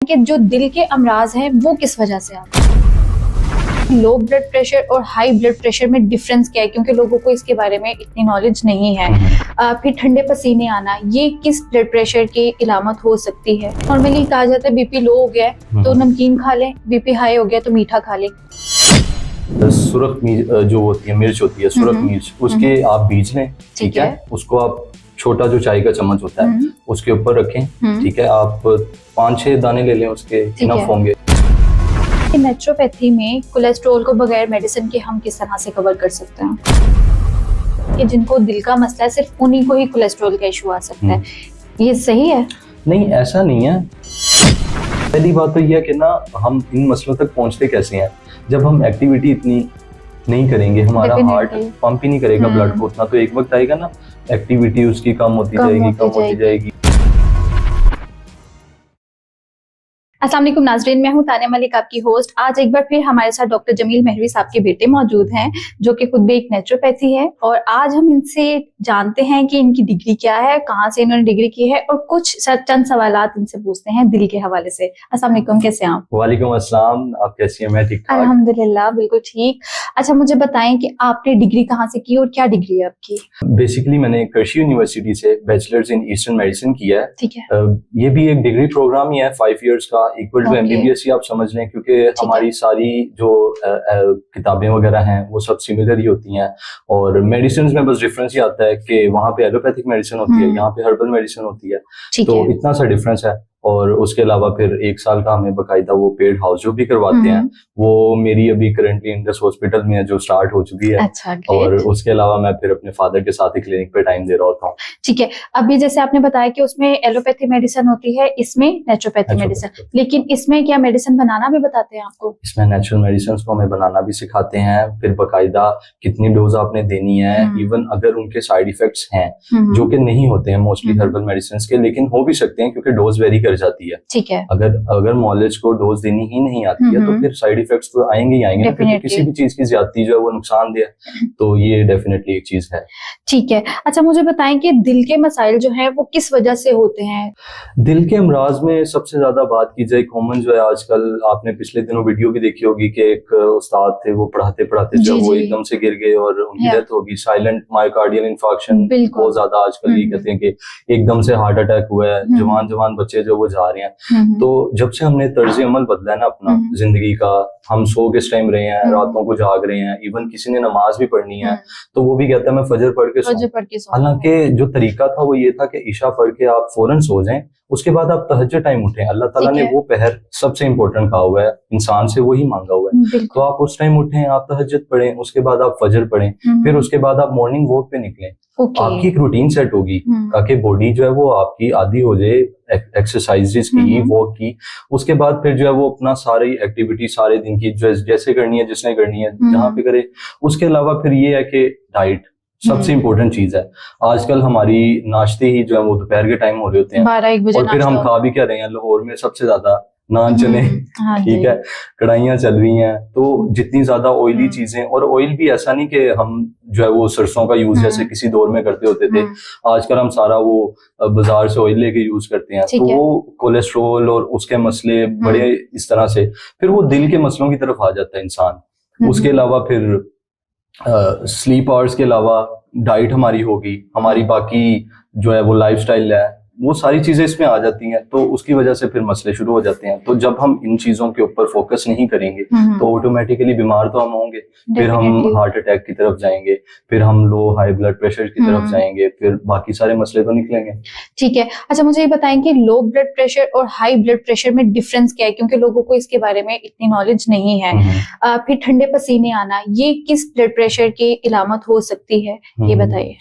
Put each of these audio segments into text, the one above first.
कि जो दिल के अमराज हैं वो किस वजह से आते हैं। लो ब्लड प्रेशर और हाई ब्लड प्रेशर में डिफरेंस क्या है, क्योंकि लोगों को इसके बारे में इतनी नॉलेज नहीं है। फिर ठंडे पसीने आना, ये किस ब्लड प्रेशर की इलामत हो सकती है। नॉर्मली कहा जाता है बीपी लो हो गया है तो नमकीन खा लें, बीपी हाई हो गया तो मीठा खा लें। सुरख जो होती है, मिर्च होती है, सुरख मिर्च, उसके आप बीज लें, ठीक है। उसको आप छोटा जो चाय का चम्मच होता है उसके ऊपर रखें, ठीक है। आप 5-6 दाने ले लें, उसके इनफ होंगे। नेचुरोपैथी में कोलेस्ट्रॉल को बगैर मेडिसिन के हम किस तरह से कवर कर सकते हैं कि जिनको दिल का मसला है सिर्फ उन्हीं को ही कोलेस्ट्रॉल का इशू आ सकता है, ये सही है? नहीं, ऐसा नहीं है। पहली बात तो यह है कि ना हम इन मसलों तक पहुंचते कैसे हैं, जब हम एक्टिविटी इतनी नहीं करेंगे, हमारा हार्ट पंप ही नहीं करेगा ब्लड को उतना, तो एक वक्त आएगा ना एक्टिविटी उसकी कम होती जाएगी। अस्सलाम वालेकुम नाज़रीन, मैं हूं तानिया मलिक, आपकी होस्ट। आज एक बार फिर हमारे साथ डॉक्टर जमील महरवी साहब के बेटे मौजूद हैं, जो कि खुद भी एक नेचुरोपैथी है। और आज हम इनसे जानते हैं कि इनकी डिग्री क्या है, कहाँ से इन्होंने डिग्री की है, और कुछ चंद सवालात इनसे पूछते हैं दिल के हवाले से। अस्सलाम वालेकुम, कैसे हैं आप? वालेकुम अस्सलाम, आप कैसी हैं? मैं ठीक ठाक, अल्हम्दुलिल्लाह, बिल्कुल ठीक। अच्छा, मुझे बताएं कि आपने डिग्री कहाँ से की और क्या डिग्री है आपकी? बेसिकली मैंने कर्शी यूनिवर्सिटी से बैचलर्स इन ईस्टर्न मेडिसिन किया है, ठीक है। ये भी एक डिग्री प्रोग्राम ही है 5 इयर्स का, इक्वल टू एमबीबीएस ही आप समझ लें, क्योंकि हमारी सारी जो किताबें वगैरह हैं वो सब सिमिलर ही होती हैं। और मेडिसिन में बस डिफरेंस ही आता है कि वहाँ पे एलोपैथिक मेडिसिन होती है, यहाँ पे हर्बल मेडिसिन होती है, तो इतना सा डिफरेंस है। और उसके अलावा फिर 1 साल का हमें बकायदा वो पेड हाउस जो भी करवाते हैं, वो मेरी अभी करंटली इंडस हॉस्पिटल में है, जो स्टार्ट हो चुकी है। अच्छा, और उसके अलावा मैं फिर अपने फादर के साथ ही क्लिनिक पे टाइम दे रहा होता हूँ। ठीक है। अभी जैसे आपने बताया कि उसमें एलोपैथी मेडिसिन होती है, इसमें नेचुरोपैथी मेडिसिन, लेकिन इसमें क्या मेडिसिन बनाना भी बताते हैं आपको? इसमें नेचुरल मेडिसिन को हमें बनाना भी सिखाते हैं, फिर बकायदा कितनी डोज आपने देनी है, इवन अगर उनके साइड इफेक्ट्स हैं जो कि नहीं होते हैं मोस्टली हर्बल मेडिसिन के, लेकिन हो भी सकते हैं क्योंकि डोज वेरी कर जाती है। ठीक है। अगर मॉलेज को डोज देनी ही नहीं आती है तो फिर साइड इफेक्ट्स तो आएंगे ही आएंगे, क्योंकि किसी भी चीज की ज्यादती जो है वो नुकसानदेह है, तो ये डेफिनेटली एक चीज है। ठीक है। अच्छा, मुझे बताएं कि दिल के मसाइल जो हैं वो किस वजह से होते हैं? दिल के अमराज में सबसे ज्यादा बात की जाए कॉमन जो है आजकल, आपने पिछले दिनों वीडियो भी देखी होगी कि एक उस्ताद थे, वो पढ़ाते पढ़ाते जो वो एकदम से गिर गए और उनकी डेथ होगी। साइलेंट मायोकार्डियल इंफार्क्शन बहुत ज्यादा आजकल ये कहते हैं कि एकदम से हार्ट अटैक हुआ है, जवान बच्चे जो वो जा रहे हैं। तो जब से हमने तर्ज अमल बदला है ना अपना जिंदगी का, हम सो के टाइम रहे हैं, रातों को जाग रहे हैं, इवन किसी ने नमाज भी पढ़नी है तो वो भी कहता है मैं फजर पढ़ के सो। हालांकि जो तरीका था वो ये था कि ईशा पढ़ के आप फौरन सो जाएं, उसके बाद आप तहज्जुद टाइम उठें। अल्लाह ताला ने वो पहर सबसे इंपॉर्टेंट कहा हुआ है, इंसान से वही मांगा हुआ है, तो आप उस टाइम उठें, आप तहज्जुद पढ़ें, उसके बाद आप फजर पढ़ें, फिर उसके बाद आप मॉर्निंग वॉक पे निकलें। आपकी एक रूटीन सेट होगी ताकि बॉडी जो है वो आपकी आदी हो जाए एक्सरसाइजेस की, वॉक की। उसके बाद फिर जो है वो अपना सारी एक्टिविटी सारे दिन की जैसे करनी है, जिसने करनी है, जहाँ पे करे। उसके अलावा फिर ये है कि डाइट सबसे इम्पोर्टेंट चीज है। आजकल हमारी नाश्ते ही जो है वो दोपहर के टाइम हो रहे होते हैं, 12-1 बजे, और फिर हम खा भी क्या रहे हैं, लाहौर में सबसे ज्यादा नान चने, ठीक है, कढ़ाइयाँ चल रही हैं, तो जितनी ज्यादा ऑयली चीजें, और ऑयल भी ऐसा नहीं कि हम जो है वो सरसों का यूज जैसे किसी दौर में करते होते थे, आजकल हम सारा वो बाजार से ऑयल लेके यूज करते हैं, तो वो कोलेस्ट्रोल और उसके मसले बड़े इस तरह से, फिर वो दिल के मसलों की तरफ आ जाता है इंसान। उसके अलावा फिर स्लीप आवर्स के अलावा डाइट हमारी होगी, हमारी बाकी जो है वो लाइफस्टाइल है, वो सारी चीजें इसमें आ जाती हैं, तो उसकी वजह से फिर मसले शुरू हो जाते हैं। तो जब हम इन चीजों के ऊपर फोकस नहीं करेंगे तो ऑटोमेटिकली बीमार तो हम होंगे, फिर हम हार्ट अटैक की तरफ जाएंगे, फिर हम लो हाई ब्लड प्रेशर की तरफ जाएंगे, फिर बाकी सारे मसले तो निकलेंगे। ठीक है। अच्छा, मुझे ये बताएं कि लो ब्लड प्रेशर और हाई ब्लड प्रेशर में डिफरेंस क्या है, क्योंकि लोगों को इसके बारे में इतनी नॉलेज नहीं है। फिर ठंडे पसीने आना, ये किस ब्लड प्रेशर की इलामत हो सकती है, ये बताइए।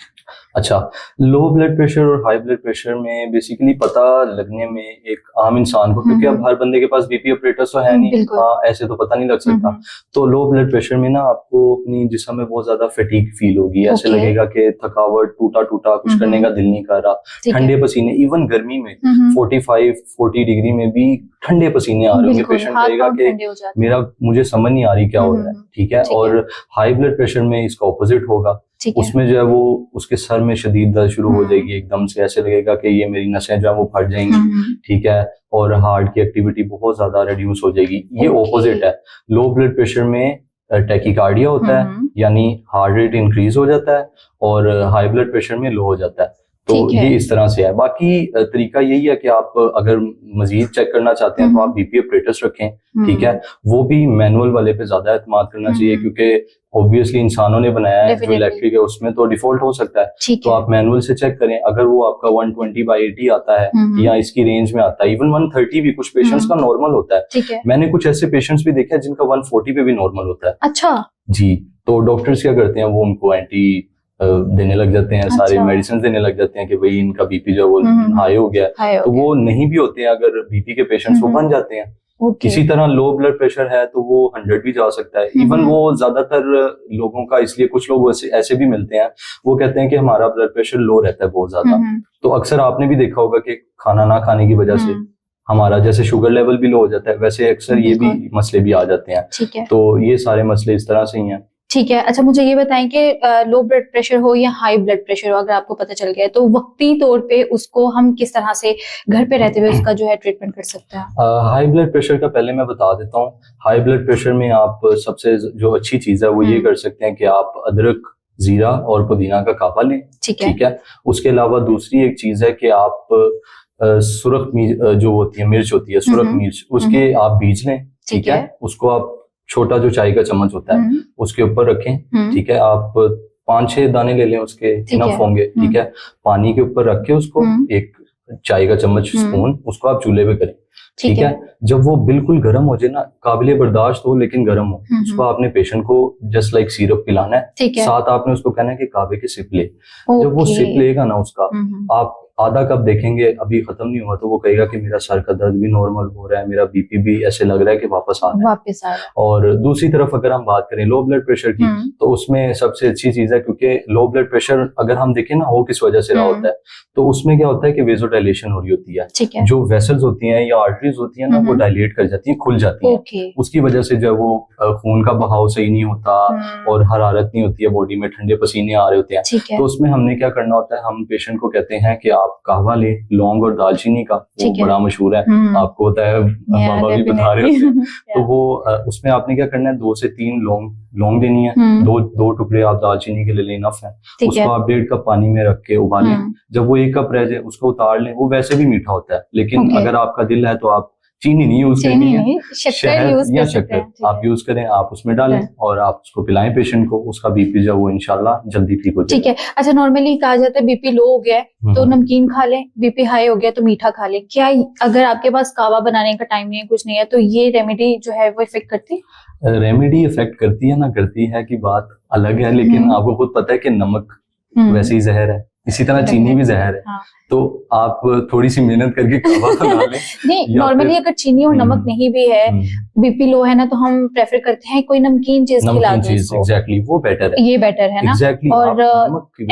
अच्छा, लो ब्लड प्रेशर और हाई ब्लड प्रेशर में बेसिकली पता लगने में एक आम इंसान को, क्योंकि अब हर बंदे के पास बीपी ऑपरेटर्स तो है नहीं, ऐसे तो पता नहीं लग सकता। तो लो ब्लड प्रेशर में ना आपको अपनी जिस्म में बहुत ज्यादा फटीग फील होगी, ऐसे लगेगा कि थकावट, टूटा टूटा, कुछ करने का दिल नहीं कर रहा, ठंडे पसीने, इवन गर्मी में 45-40 डिग्री में भी ठंडे पसीने आ रहे होंगे, पेशेंट कहेगा कि मुझे समझ नहीं आ रही क्या हो रहा है, ठीक है। और हाई ब्लड प्रेशर में इसका ऑपोजिट होगा, ठीक है। उसमें जो है वो उसके सर में शदीद दर्द शुरू हो जाएगी, एकदम से ऐसे लगेगा कि ये मेरी नसें जो है वो फट जाएंगी, ठीक है, और हार्ट की एक्टिविटी बहुत ज्यादा रिड्यूस हो जाएगी। ये ऑपोजिट है, लो ब्लड प्रेशर में टैकीकार्डिया होता है, यानी हार्ट रेट इंक्रीज हो जाता है, और हाई ब्लड प्रेशर में लो हो जाता है। तो ये इस तरह से है। बाकी तरीका यही है कि आप अगर मजीद चेक करना चाहते हैं तो आप बीपी ऑपरेटर्स रखें, ठीक है। वो भी मैनुअल वाले पे ज्यादा एतमाद करना चाहिए, क्योंकि ऑब्वियसली इंसानों ने बनाया है, जो इलेक्ट्रिक है उसमें तो डिफॉल्ट हो सकता है, तो आप मैनुअल से चेक करें। अगर वो आपका 120/80 आता है या इसकी रेंज में आता है, इवन 130 भी कुछ पेशेंट्स का नॉर्मल होता है। मैंने कुछ ऐसे पेशेंट्स भी देखे हैं जिनका 140 पे भी नॉर्मल होता है। अच्छा जी। तो डॉक्टर्स क्या करते हैं, वो उनको एंटी देने लग जाते हैं, सारे मेडिसिन देने लग जाते हैं कि भाई इनका बीपी जो है वो हाई हो गया, तो वो नहीं भी होते हैं। अगर बीपी के पेशेंट्स वो बन जाते हैं। इसी तरह लो ब्लड प्रेशर है तो वो 100 भी जा सकता है। इवन वो ज्यादातर लोगों का, इसलिए कुछ लोग ऐसे भी मिलते हैं, वो कहते हैं कि हमारा ब्लड प्रेशर लो रहता है बहुत ज्यादा। तो अक्सर आपने भी देखा होगा कि खाना ना खाने की वजह से हमारा जैसे शुगर लेवल भी लो हो जाता है, वैसे अक्सर ये भी मसले भी आ जाते हैं। तो ये सारे मसले इस तरह से ही हैं। ठीक है। अच्छा, मुझे ये बताएं कि लो ब्लड प्रेशर हो या हाई ब्लड प्रेशर हो, अगर आपको पता चल गया है तो वक्ती तौर पे उसको हम किस तरह से घर पे रहते हुए उसका जो है ट्रीटमेंट कर सकते हैं? हाई ब्लड प्रेशर का पहले मैं बता देता हूँ। हाई ब्लड प्रेशर में आप सबसे जो अच्छी चीज है वो ये कर सकते हैं कि आप अदरक, जीरा और पुदीना का कावा लें, ठीक है। उसके अलावा दूसरी एक चीज है कि आप सुरख जो होती है, मिर्च होती है, सुरख मिर्च, उसके आप बीज लें, ठीक है। उसको आप छोटा जो चाय का चम्मच होता है उसके ऊपर रखें, ठीक है। आप 5-6 दाने ले लें, उसके इनफ होंगे, ठीक है। पानी के ऊपर रख के उसको एक चाय का चम्मच स्पून उसको आप चूल्हे पे करें, ठीक है। जब वो बिल्कुल गर्म हो जाए ना, काबिले बर्दाश्त हो लेकिन गर्म हो, उसको आपने पेशेंट को जस्ट लाइक सिरप पिलाना है, साथ आपने उसको कहना है कि कावे के सिप ले। जब वो सिप लेगा ना उसका, आप आधा कप देखेंगे अभी खत्म नहीं हुआ, तो वो कहेगा कि मेरा सर का दर्द भी नॉर्मल हो रहा है, मेरा बीपी भी ऐसे लग रहा है कि वापस आ रहा है। और दूसरी तरफ अगर हम बात करें लो ब्लड प्रेशर की, तो उसमें सबसे अच्छी चीज है, क्योंकि लो ब्लड प्रेशर अगर हम देखें ना हो किस वजह से रहा होता है, तो उसमें क्या होता है कि वेजोडाइलेशन हो रही होती है, जो वेसल्स होती हैं या आर्टरीज होती है ना, वो डायलेट कर जाती है, खुल जाती है। उसकी वजह से जो वो खून का बहाव सही नहीं होता और हरारत नहीं होती है बॉडी में, ठंडे पसीने आ रहे होते हैं। तो उसमें हमने क्या करना होता है, हम पेशेंट को कहते हैं कि आप कहवा ले, लौंग और दालचीनी का, वो बड़ा मशहूर है, आपको होता है, मामा भी बता रहे होते हैं। तो वो उसमें आपने क्या करना है, 2 से 3 लौंग देनी है, दो टुकड़े आप दालचीनी के ले लें, इनफ है। उसको आप 1.5 कप पानी में रख के उबालें, जब वो 1 कप रह जाए उसको उतार लें। वो वैसे भी मीठा होता है, लेकिन अगर आपका दिल है तो आप चीनी नहीं यूज करनी है, शहद या शक्कर आप यूज करें, आप उसमें डालें और आप उसको पिलाएं पेशेंट को। उसका बीपी जो वो इंशाल्लाह जल्दी ठीक हो जाएगा। ठीक है। अच्छा, नॉर्मली कहा जाता है बीपी लो हो गया है तो नमकीन खा लें, बीपी हाई हो गया तो मीठा खा लें। क्या अगर आपके पास कावा बनाने का टाइम नहीं है, कुछ नहीं है, तो ये रेमेडी जो है वो इफेक्ट करती है? रेमेडी इफेक्ट करती है ना करती है की बात अलग है, लेकिन आपको खुद पता है कि नमक वैसे ही जहर है, इसी तरह चीनी भी जहर है। हाँ। तो आप थोड़ी सी मेहनत करके कावा बना लें। नहीं, नॉर्मली अगर चीनी और नमक नहीं भी है, बीपी लो है ना, तो हम प्रेफर करते हैं कोई नमकीन चीज खिला दो। एग्जैक्टली, वो बेटर है, ये बेटर है ना। Exactly, और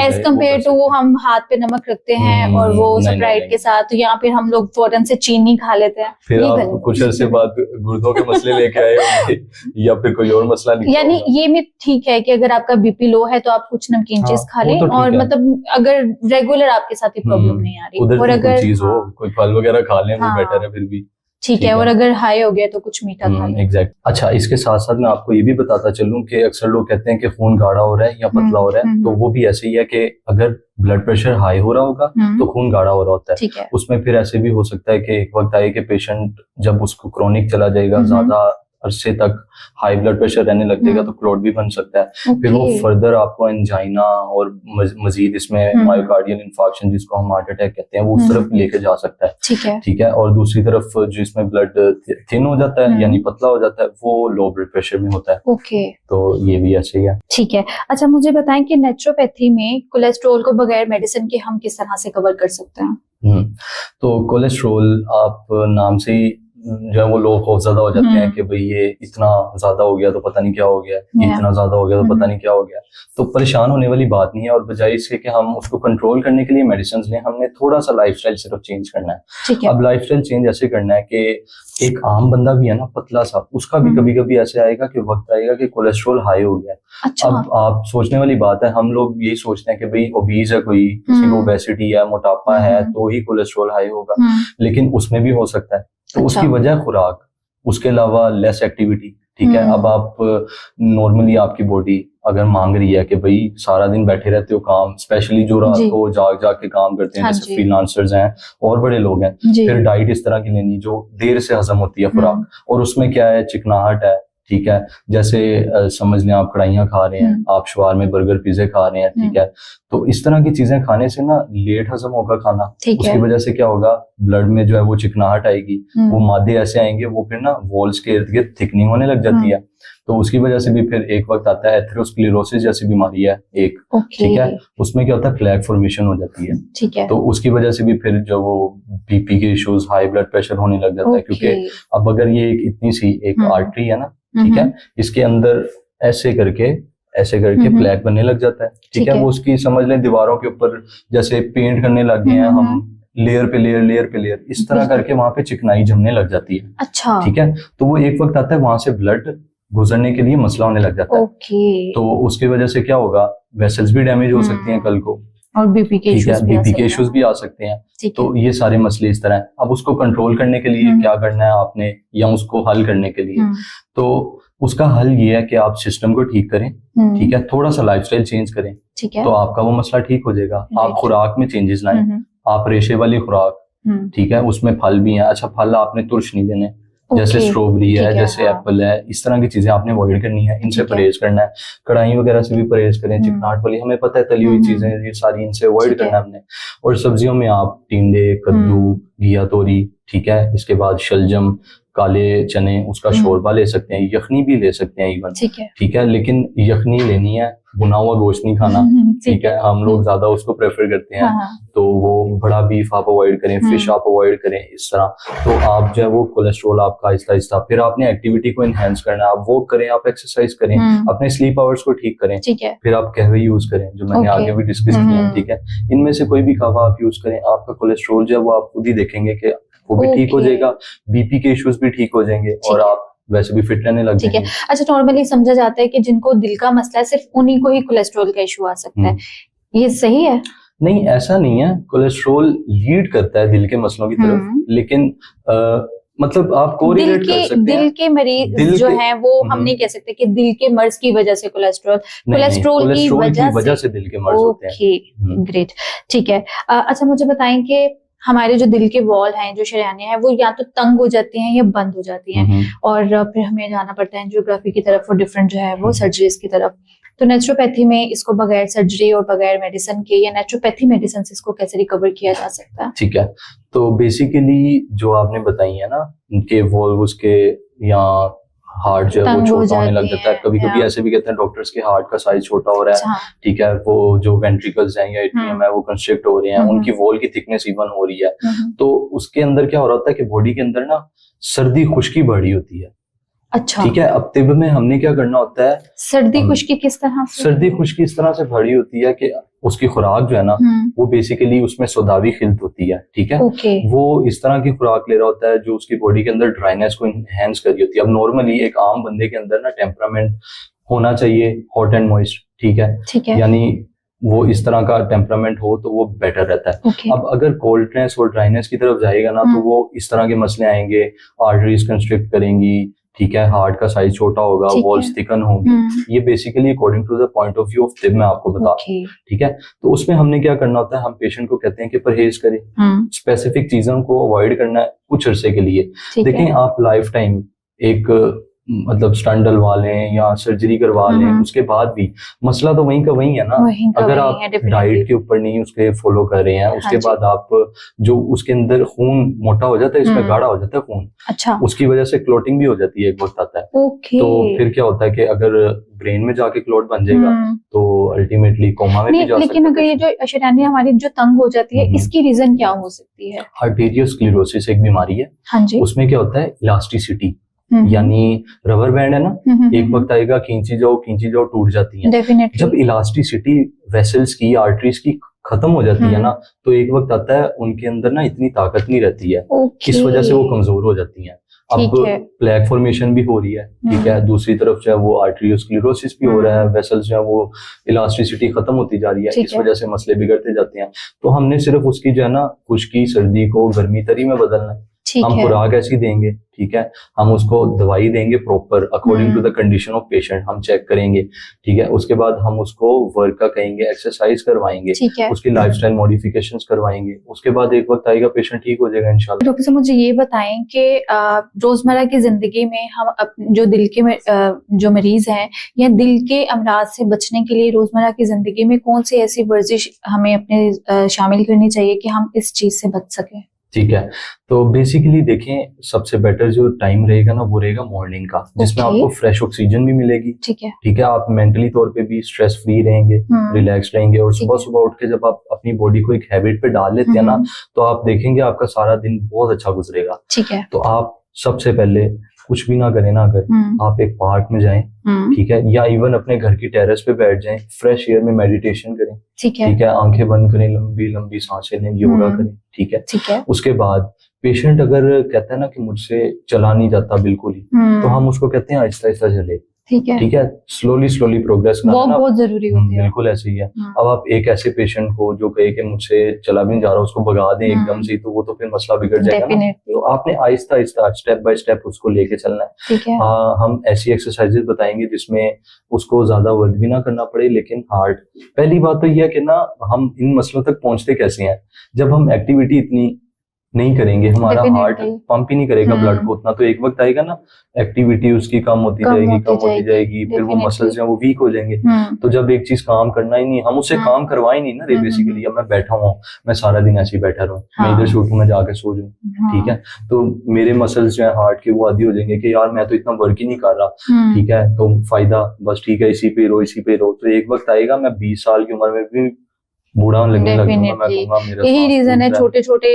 एज कम्पेयर टू वो हम हाथ पे नमक रखते हैं और वो स्प्राइट के साथ, या फिर हम लोग फौरन से चीनी खा लेते हैं। फिर आप कुछ अरसे बाद गुर्दों के मसले लेके आए होंगे या फिर कोई और मसला नहीं। यानी ये भी ठीक है कि अगर आपका बीपी लो है तो आप कुछ नमकीन चीज खा लें, और मतलब अगर रेगुलर आपके साथ प्रॉब्लम नहीं आ रही, और अगर चीज हो, कोई फल वगैरह खा लें, वो बेटर है फिर भी, ठीक है। और अगर हाई हो गया तो कुछ मीठा खा लें। एग्जैक्ट। अच्छा, इसके साथ साथ मैं आपको ये भी बताता चलूं कि अक्सर लोग कहते हैं कि खून गाढ़ा हो रहा है या पतला हो रहा है, तो वो भी ऐसे ही है कि अगर ब्लड प्रेशर हाई हो रहा होगा तो खून गाढ़ा हो रहा होता है। उसमें फिर ऐसे भी हो सकता है कि एक वक्त आए कि पेशेंट जब उसको क्रोनिक चला जाएगा, ज्यादा अरसे तक हाई ब्लड प्रेशर रहने लग जाएगा, तो क्लॉट भी बन सकता है। फिर वो फर्दर आपको एंजाइना और मजीद इसमें मायोकार्डियल इंफार्क्शन, जिसको हम हार्ट अटैक कहते हैं, वो उस तरफ लेके जा सकता है, ठीक है। और दूसरी तरफ जिसमें ब्लड थिन हो जाता है यानी पतला हो जाता है, वो लो ब्लड प्रेशर में होता है। तो ये भी ऐसे ही है, ठीक है। अच्छा, मुझे बताएं कि नेचुरोपैथी में कोलेस्ट्रॉल को बगैर मेडिसिन के हम किस तरह से कवर कर सकते हैं? तो कोलेस्ट्रॉल आप नाम से ही जो है वो लोग खौफजदा हो जाते हैं कि भाई ये इतना ज्यादा हो गया तो पता नहीं क्या हो गया, ये इतना ज्यादा हो गया तो पता नहीं क्या हो गया। तो परेशान होने वाली बात नहीं है, और बजाय इसके कि हम उसको कंट्रोल करने के लिए मेडिसिन लें, हमने थोड़ा सा लाइफस्टाइल सिर्फ चेंज करना है। अब लाइफस्टाइल चेंज ऐसे करना है कि एक आम बंदा भी है ना पतला सा, उसका भी कभी कभी ऐसे आएगा कि वक्त आएगा कि कोलेस्ट्रॉल हाई हो गया। अच्छा। अब आप सोचने वाली बात है, हम लोग यही सोचते हैं कि भाई ओबीज है कोई, किसी को ओबेसिटी है, मोटापा है तो ही कोलेस्ट्रॉल हाई होगा, लेकिन उसमें भी हो सकता है। तो उसकी वजह खुराक, उसके अलावा लेस एक्टिविटी। ठीक है, अब आप नॉर्मली आपकी बॉडी अगर मांग रही है कि भाई सारा दिन बैठे रहते हो काम, स्पेशली जो रात को जाग जाग के काम करते हैं, जैसे फ्रीलांसर्स हैं और बड़े लोग हैं, फिर डाइट इस तरह की लेनी जो देर से हजम होती है खुराक, और उसमें क्या है, चिकनाहट है। ठीक है, जैसे समझ लें आप कढ़ाइयाँ खा रहे हैं, आप शुआर में बर्गर पिज्जे खा रहे हैं। ठीक है, तो इस तरह की चीजें खाने से ना लेट हजम होगा खाना, उसकी वजह से क्या होगा, ब्लड में जो है वो चिकनाहट आएगी, वो मादे ऐसे आएंगे, वो फिर ना वॉल्स के इर्द गिर्द थिकनिंग होने लग जाती है। तो उसकी वजह से भी फिर एक वक्त आता है एथेरोस्क्लेरोसिस जैसी बीमारी है एक। ठीक है, उसमें क्या होता है, प्लेक फॉर्मेशन हो जाती है। ठीक है, तो उसकी वजह से भी फिर जो वो बीपी के इश्यूज, हाई ब्लड प्रेशर होने लग जाता है, क्योंकि अब अगर ये एक इतनी सी एक आर्टरी है ना, ठीक है, इसके अंदर ऐसे करके प्लेक बनने लग जाता है। ठीक है, वो उसकी समझ लें दीवारों के ऊपर जैसे पेंट करने लग गए हैं हम, लेयर पे लेयर इस तरह करके वहां पे चिकनाई जमने लग जाती है। अच्छा। ठीक है, तो वो एक वक्त आता है वहां से ब्लड गुजरने के लिए मसला होने लग जाता है। तो उसकी वजह से क्या होगा, वेसल्स भी डैमेज हो सकती हैं कल को, और बीपी के इश्यूज भी आ सकते हैं। तो ये सारे मसले इस तरह हैं। अब उसको कंट्रोल करने के लिए क्या करना है आपने, या उसको हल करने के लिए, तो उसका हल ये है कि आप सिस्टम को ठीक करें। ठीक है, थोड़ा सा लाइफस्टाइल चेंज करें, तो आपका वो मसला ठीक हो जाएगा। आप खुराक में चेंजेस लाएं, आप रेशे वाली खुराक, ठीक है, उसमें फल भी हैं। अच्छा, फल आपने तुर्श नहीं देने, जैसे स्ट्रॉबेरी है, जैसे एप्पल है, इस तरह की चीजें आपने अवॉइड करनी है, इनसे परहेज करना है। कढ़ाई वगैरह से भी परहेज करें, चिकनाहट वाली हमें पता है तली हुई चीजें, ये सारी इनसे अवॉइड करना है हमने। और सब्जियों में आप टिंडे, कद्दू, घिया तोरी, ठीक है, इसके बाद शलजम, काले चने, उसका शोरबा ले सकते हैं, यखनी भी ले सकते हैं इवन। ठीक है, लेकिन यखनी लेनी है, भुना हुआ गोश्त नहीं खाना। ठीक है, हम लोग ज्यादा उसको प्रेफर करते हैं। तो वो बड़ा बीफ आप अवॉइड करें, फिश आप अवॉइड करें, इस तरह। तो आप जो है वो कोलेस्ट्रॉल आपका आहिस्ता आहिस्ता, फिर आपने एक्टिविटी को एनहेंस करना है, आप वॉक करें, आप एक्सरसाइज करें, अपने स्लीप आवर्स को ठीक करें, फिर आप कहवे यूज करें, जो मैंने आगे भी डिस्कस किया। ठीक है, इनमें से कोई भी कहवा आप यूज करें, आपका कोलेस्ट्रॉल जो है वो आप खुद ही देखेंगे कि वो भी ठीक हो जाएगा, बीपी के इश्यूज भी ठीक हो जाएंगे, और आप वैसे भी फिट रहने लग जाएंगे। अच्छा, नॉर्मली समझा जाता है कि जिनको दिल का मसला है सिर्फ उन्हीं को ही कोलेस्ट्रॉल का इशू आ सकता है, ये सही है? नहीं, ऐसा नहीं है। कोलेस्ट्रॉल लीड करता है दिल के मसलों की तरफ, लेकिन मतलब आप कोरिलेट कर सकते हैं। दिल के मरीज जो हैं वो हम नहीं कह सकते कि दिल के मर्ज की वजह से कोलेस्ट्रॉल की वजह से दिल के मर्ज होते हैं। ओके, ग्रेट, ठीक है। अच्छा, मुझे बताएं कि हमारे जो दिल के वॉल हैं, जो शरीयानें हैं, वो या तो तंग हो जाती हैं या बंद हो जाती हैं, और फिर हमें जाना पड़ता है एंजियोग्राफी की तरफ और डिफरेंट जो है वो सर्जरीज की तरफ। तो नेचुरोपैथी में इसको बगैर सर्जरी और बगैर मेडिसिन के, या नेचुरोपैथी मेडिसिन से इसको कैसे रिकवर किया जा सकता है? ठीक है, तो बेसिकली जो आपने बताई है ना, उनके वॉल्व, उसके या हार्ट जो है वो छोटा होने लग जाता है। कभी कभी ऐसे भी कहते हैं डॉक्टर्स के हार्ट का साइज छोटा हो रहा है। ठीक है, वो जो वेंट्रिकल्स हैं या एट्रियम है वो कंस्ट्रिक्ट हो रहे हैं, उनकी वॉल की थिकनेस इवन हो रही है। तो उसके अंदर क्या हो रहा होता है कि बॉडी के अंदर ना सर्दी खुश्की बढ़ी होती है। अच्छा, ठीक है, अब तिब में हमने क्या करना होता है, सर्दी खुश्की किस तरह से? सर्दी खुश्की इस तरह से बढ़ी होती है कि उसकी खुराक जो है ना वो बेसिकली उसमें सोदावी खिल्त होती है। ठीक है, वो इस तरह की खुराक ले रहा होता है जो उसकी बॉडी के अंदर ड्राइनेस को इनहेंस कर रही होती है। अब नॉर्मली एक आम बंदे के अंदर ना टेम्परामेंट होना चाहिए हॉट एंड मॉइस्ट। ठीक है, यानी वो इस तरह का टेम्परामेंट हो तो वो बेटर रहता है। अब अगर कोल्डनेस और ड्राइनेस की तरफ जाएगा ना तो वो इस तरह के मसले आएंगे, आर्टरीज कंस्ट्रिक्ट करेंगी, ठीक है, हार्ट का साइज छोटा होगा, वॉल्स थिकन होंगी। ये basically according to the point of view of तिब मैं आपको बता। ठीक है, तो उसमें हमने क्या करना होता है, हम पेशेंट को कहते हैं कि परहेज करें, स्पेसिफिक चीजों को अवॉइड करना है कुछ अरसे के लिए। देखें, आप लाइफ टाइम एक मतलब स्टंट डलवा लें या सर्जरी करवा लें, उसके बाद भी मसला तो वहीं का वहीं है ना। अगर आप डाइट के ऊपर नहीं उसके फॉलो कर रहे हैं, उसके बाद आप जो उसके अंदर खून मोटा हो जाता है, इसमें गाढ़ा हो जाता है खून, अच्छा, उसकी वजह से क्लोटिंग भी हो जाती है, एक वक्त आता है। तो फिर क्या होता है कि अगर ब्रेन में जाके क्लोट बन जाएगा तो अल्टीमेटली कोमा में भी जा सकता है। लेकिन अगर ये जो शरीर हमारी जो तंग हो जाती है, इसकी रीजन क्या हो सकती है? आर्टेरियोस्क्लेरोसिस एक बीमारी है। हाँ जी। उसमें क्या होता है, इलास्टिसिटी, यानी रबर बैंड है ना, एक वक्त आएगा खींची जाओ टूट जाती है। डेफिनेटली। जब इलास्टिसिटी वेसल्स की, आर्टरीज की खत्म हो जाती है ना, तो एक वक्त आता है उनके अंदर ना इतनी ताकत नहीं रहती है, इस वजह से वो कमजोर हो जाती हैं। अब प्लेक फॉर्मेशन भी हो रही है, ठीक है, दूसरी तरफ जो है वो आर्टेरियोस्क्लेरोसिस भी हो रहा है, वेसल्स जो है वो इलास्टिसिटी खत्म होती जा रही है, इस वजह से मसले बिगड़ते जाते हैं। तो हमने सिर्फ उसकी जो है ना खुश्की सर्दी को गर्मी तरी में बदलना है। हम खुराक ऐसी देंगे, ठीक है, हम उसको दवाई देंगे proper according to the condition of patient, हम चेक करेंगे, ठीक है, उसके बाद हम उसको वर्क का कहेंगे, एक्सरसाइज करवाएंगे, उसकी लाइफस्टाइल मॉडिफिकेशंस करवाएंगे, उसके बाद एक वक्त आएगा पेशेंट ठीक हो जाएगा इंशाल्लाह। डॉक्टर साहब मुझे ये बताएं कि रोजमर्रा की जिंदगी में हम जो दिल के जो मरीज हैं या दिल के अमराज से बचने के लिए रोजमर्रा की जिंदगी में कौन सी ऐसी वर्जिश हमें अपने शामिल करनी चाहिए कि हम इस चीज से बच सकें? ठीक है, तो बेसिकली देखें, सबसे बेटर जो टाइम रहेगा ना वो रहेगा मॉर्निंग का, जिसमें आपको फ्रेश ऑक्सीजन भी मिलेगी, ठीक है, आप मेंटली तौर पे भी स्ट्रेस फ्री रहेंगे, रिलैक्स रहेंगे, और सुबह सुबह उठ के जब आप अपनी बॉडी को एक हैबिट पे डाल लेते हैं ना, तो आप देखेंगे आपका सारा दिन बहुत अच्छा गुजरेगा। ठीक है, तो आप सबसे पहले कुछ भी ना करें ना, अगर आप एक पार्क में जाएं, ठीक है, या इवन अपने घर की टेरेस पे बैठ जाएं, फ्रेश एयर में मेडिटेशन करें, ठीक है, आंखें बंद करें, लंबी लंबी सांसें लें, योगा करें, ठीक है। उसके बाद पेशेंट अगर कहता है ना कि मुझसे चला नहीं जाता बिल्कुल ही, तो हम उसको कहते हैं आहिस्ता आहिस्ता चले, ठीक है, स्लोली प्रोग्रेस करना बहुत जरूरी होती है। बिल्कुल ऐसे ही है। अब आप एक ऐसे पेशेंट को जो कहे कि मुझसे चला भी नहीं जा रहा, उसको भगा दें एकदम से, तो वो तो फिर मसला बिगड़ जाएगा ना। तो आपने Aahista Aahista step by step उसको लेके चलना है, ठीक है। हम ऐसी एक्सरसाइजेस बताएंगे जिसमें उसको ज्यादा वर्क भी ना करना पड़े, लेकिन हार्ट, पहली बात तो यह है कि ना हम इन मसलों तक पहुंचते कैसे हैं, जब हम एक्टिविटी इतनी नहीं करेंगे, हमारा हार्ट पंप ही नहीं करेगा ब्लड को उतना, तो एक वक्त आएगा ना एक्टिविटी उसकी कम होती जाएगी, फिर वो मसल्स जो वो वीक हो जाएंगे। तो जब एक चीज काम करना ही नहीं, हम उससे काम करवा ही नहीं ना रे, बेसिकली अब मैं बैठा हूँ, मैं सारा दिन ऐसे ही बैठा रहूँ, मैं इधर से उठूं, मैं जाके सो जाऊं, ठीक है, तो मेरे मसल्स जो है हार्ट के वो आदी हो जाएंगे कि यार मैं तो इतना वर्क ही नहीं कर रहा, ठीक है, तो फायदा बस, ठीक है, इसी पे रहो। तो एक वक्त आएगा मैं 20 साल की उम्र में भी बूढ़ा लगने लगूंगा, मैं कहूंगा मेरा यही रीजन है, छोटे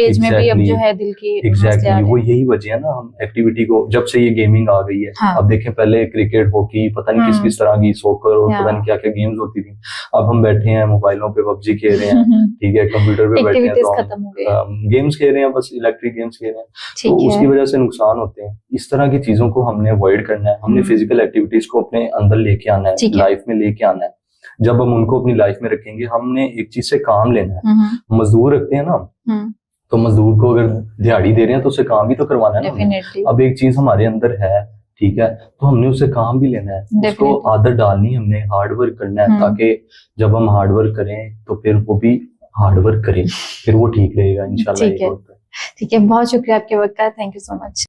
एज में भी अब जो है दिल की एग्जैक्टली वो यही वजह है ना। हम एक्टिविटी को, जब से ये गेमिंग आ गई है, अब देखें पहले क्रिकेट, हॉकी, पता नहीं किस तरह की, सोकर और पता नहीं क्या क्या गेम्स होती थी, अब हम बैठे हैं मोबाइलों पे पबजी खेल रहे हैं, ठीक है, कंप्यूटर पे बैठे हैं तो गेम्स खेल रहे हैं, बस इलेक्ट्रिक गेम्स खेल रहे हैं, तो उसकी वजह से नुकसान होते हैं। इस तरह की चीजों को हमने अवॉइड करना है, हमने फिजिकल एक्टिविटीज को अपने अंदर लेके आना है, लाइफ में लेके आना है। जब हम उनको अपनी लाइफ में रखेंगे, हमने एक चीज से काम लेना है, मजदूर रखते हैं ना, तो मजदूर को अगर दिहाड़ी दे रहे हैं तो उसे काम भी तो करवाना है ना। अब एक चीज हमारे अंदर है, ठीक है, तो हमने उससे काम भी लेना है, उसको आदत डालनी, हमने हार्ड वर्क करना है, ताकि जब हम हार्ड वर्क करें तो फिर वो भी हार्ड वर्क करें, फिर वो ठीक रहेगा इंशाल्लाह। ठीक है, बहुत शुक्रिया आपके वक्त का, थैंक यू सो मच।